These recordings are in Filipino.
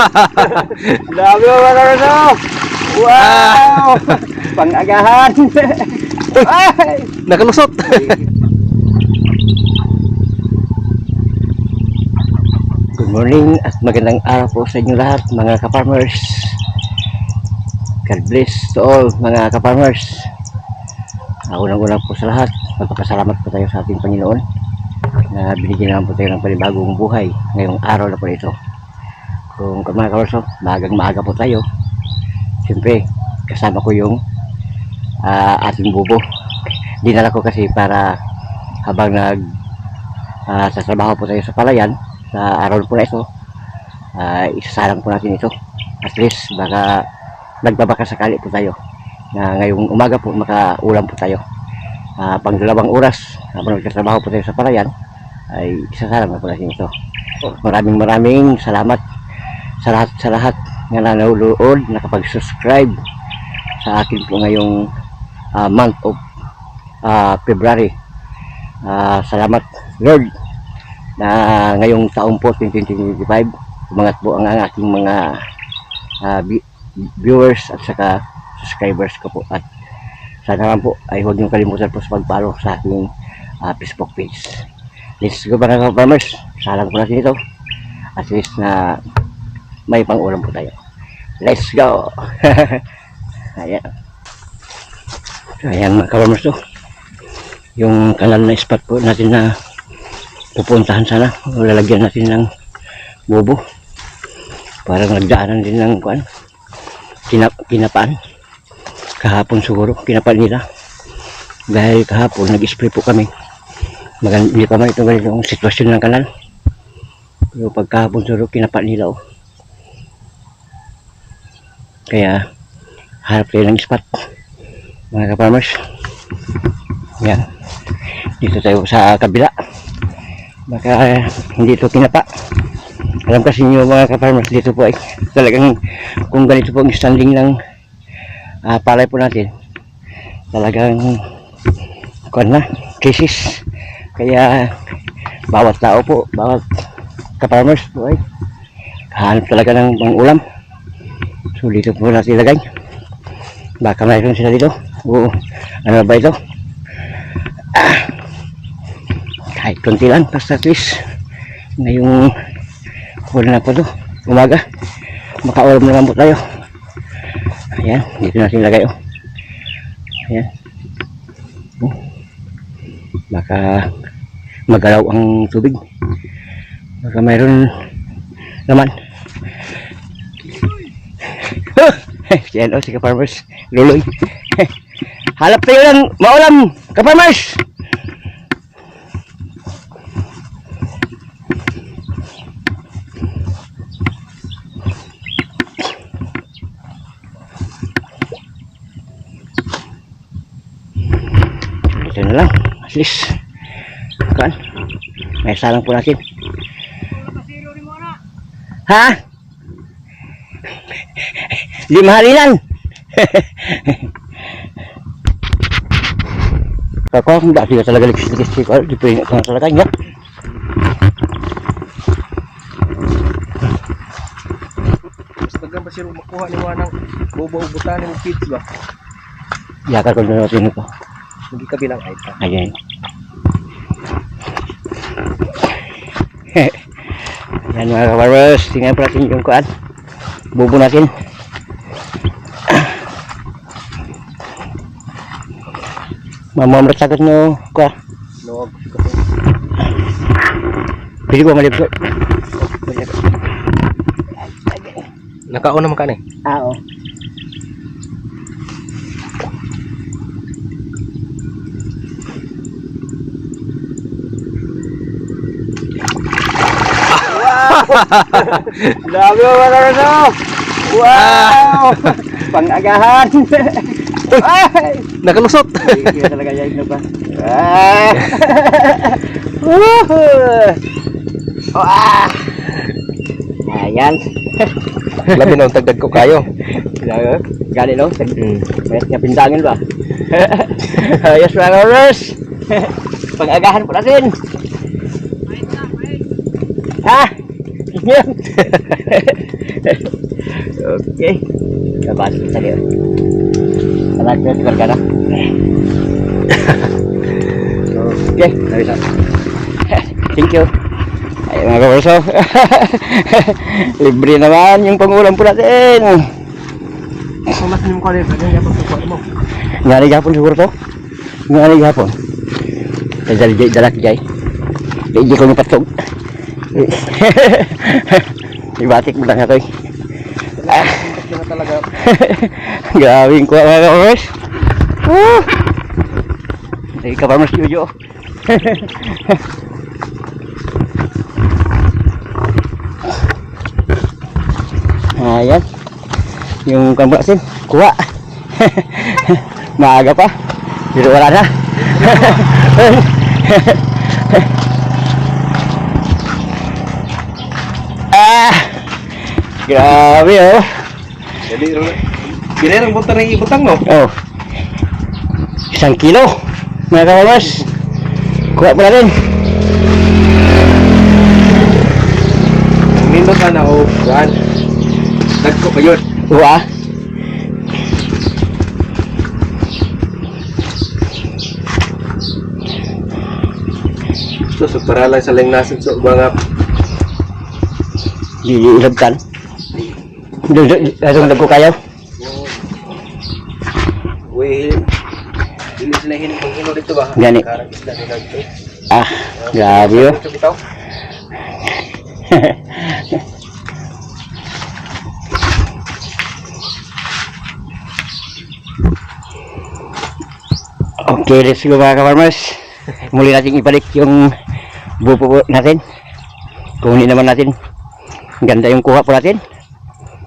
Dami mo mga kaparmers. Wow! Pang-agahan. Ay! Nakalusot. Good morning at magandang araw po sa inyo lahat mga ka-farmers. God bless to all mga ka-farmers. Unang-una po sa lahat, magpakasalamat po tayo sa ating Panginoon na binigyan naman po tayo ng panibagong buhay ngayong araw na po ito. Kung mga ka-farmers, maaga po tayo. Siyempre, kasama ko yung ating bubo. Dinala ko kasi para habang sasabaho po tayo sa palayan sa araw po na ito, isasalang po natin ito. At least baka nagbabaka sakali po tayo na ngayong umaga po makaulam po tayo. Pang 2 oras habang nagtatrabaho po tayo sa palayan ay isasalang na po natin ito. Maraming salamat sa lahat na nanonood, nakapag-subscribe sa akin po ngayong month of February. Salamat Lord na ngayong taong po 2025 umangat po ang aking mga viewers at saka subscribers ko po, at sana naman po ay huwag niyong kalimutan po sa pag-follow sa aking Facebook page. Let's go mga ka-farmers, salang po natin ito at least na may pang-ulam po tayo. Let's go. Ayan mga ka-farmers, to yung kanal na spot po natin na pupuntahan sana, lalagyan natin ng bobo, parang nagdaanan din ng kinapaan kahapon. Siguro kinapaan nila dahil kahapon nag-spray po kami. Hindi pa man itong ganitong sitwasyon ng kanal, pero pagkahapon siguro kinapaan nila kaya harap tayo ng spot mga ka-farmers. Yan, dito tayo sa kabila, baka hindi ito kinapa. Alam kasi nyo mga ka-farmers, dito po ay talagang kung ganito po ang standing ng palay po natin, talagang cases. Kaya bawat tao po, bawat ka-farmers po ay hanap talaga ng pang-ulam. So dito po natin ilagay, baka mayroon sila dito o ano ba ito, kahit konti lang, basta at least ngayong wala na po to umaga makaulam naman po tayo. Ayan, dito natin lagay ayan, baka magalaw ang tubig, baka mayroon naman. Yan si ka-farmers luloy. Halap tayo ng maulam ka-farmers. Ito na lang, at least kan may salang po natin. Ha? Limahalinan. Kako hindi sila talaga likis-likis ko, di pwede ko talaga niya. Mas tagang pa siya makuha ni Wanang bobo-butan ng kids ba? Yakar ko na natin ito. Hindi ka bilang ay pa. Ayan. Yan mga ka-farmers, tingnan po natin yung kuan bubo natin. Mamamrat agad nyo kuha. No. Pili ko malibot. Nakaon naman ka ni. Oo. Dami mo mga. Wow! Pang-agahan. Ay! Nakalusot. Kaya talaga yan ba? Ayan. Labi na ang tagdag ko kayo. Gali no? Mayat nga pindangin ba? Yes mga oras. Pag-agahan po natin. Ha? niyo yan. Okay. Kabasa sa liyo. Salamat sa kargana. Okay. Narisa. Thank you. Ay mga kawarso. Libre naman yung pangulam po natin. Mas yung kalir, ganyan yung pagkukuha mo. Ngani gapon siguro to? Ngani gapon. Kaya dalak jay. Hindi ko nipatog. Ibatik mo lang ako eh. Talaga, na talaga. Gawin ko mga kawarso. Ay kaparmas Jojo. Ayan. Yung kambrasin, kuha. Maaga pa. Pero wala na. Grabe oh. Jadi, kira ang bunta ng ibutang no? Oh. 1 kilo. Mga kawamas. Kuha pa natin. Nindot ka na o, saan? Nagko pa yun. Kuha. So, para lang sa lang nasin so, mga Ilagtan. Lasong ko kayo. Uy, hindi sila hinipang dito ba? Gani. Karang isla nila dito. Grabe oh. Ito bitaw. Okay, let's go mga kaparmers. Muli natin ibalik yung bupo natin. Kunin naman natin. Ganda yung kuha po natin.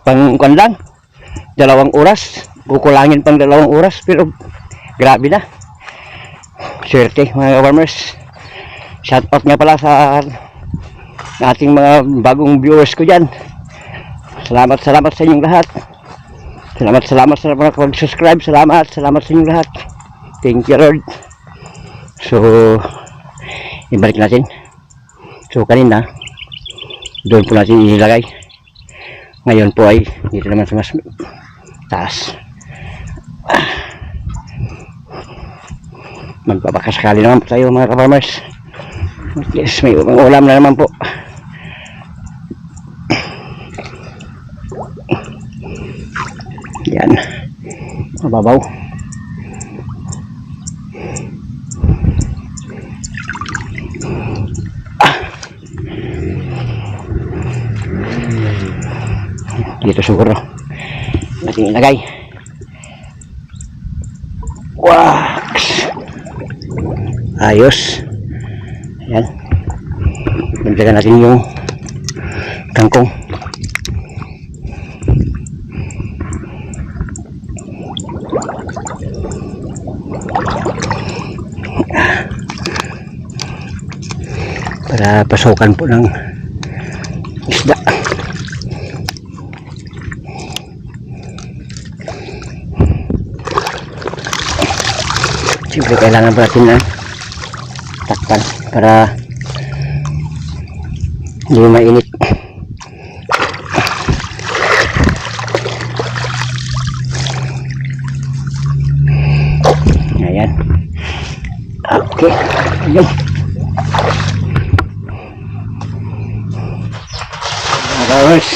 Pangkuan lang. 2 oras. Kukulangin pang 2 oras. Pero grabe na. Swerte mga kaparmers. Shout out nga pala sa ating mga bagong viewers ko dyan. Salamat sa inyong lahat. Salamat sa mga pag-subscribe. Salamat sa inyong lahat. Thank you Lord. So ibalik natin. So kanina doon po natin ilagay. Ngayon po ay dito naman sa mas taas. Magpapakasakali naman po tayo mga kaparmers. Yes, may ulam na naman po. Yan. Mababaw. Dito siguro natin ilagay. Wax. Ayos. Ayan. Nagdagan natin yung kangkong. Para pasukan po ng isda. Siyempre kailangan pa natin na takpan para hindi mainit. Ayan. Okay. Ayan. Tapos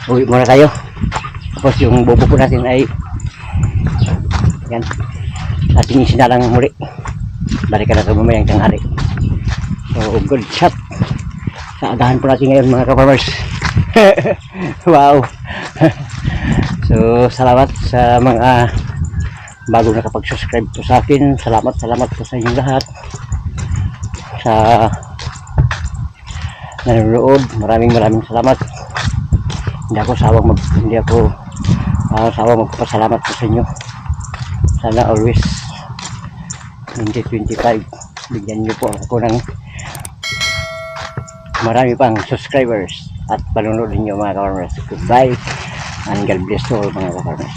uwi muna tayo. Tapos yung bobo po natin ay yan. Ating isinalang muli. Balik ka na ito mamayang tanghali. So good shot. Sa agahan po natin ngayon mga kaparmers. Wow. So salamat sa mga bago nakapag-subscribe po sa akin. Salamat po sa inyong lahat. Sa nanonood. Maraming salamat. Hindi ako sawang magpapasalamat po sa inyo. Sana always 2025 bigyan niyo po ako ng marami pang subscribers at panonood niyo mga kaparmers. Goodbye and God bless all mga kaparmers.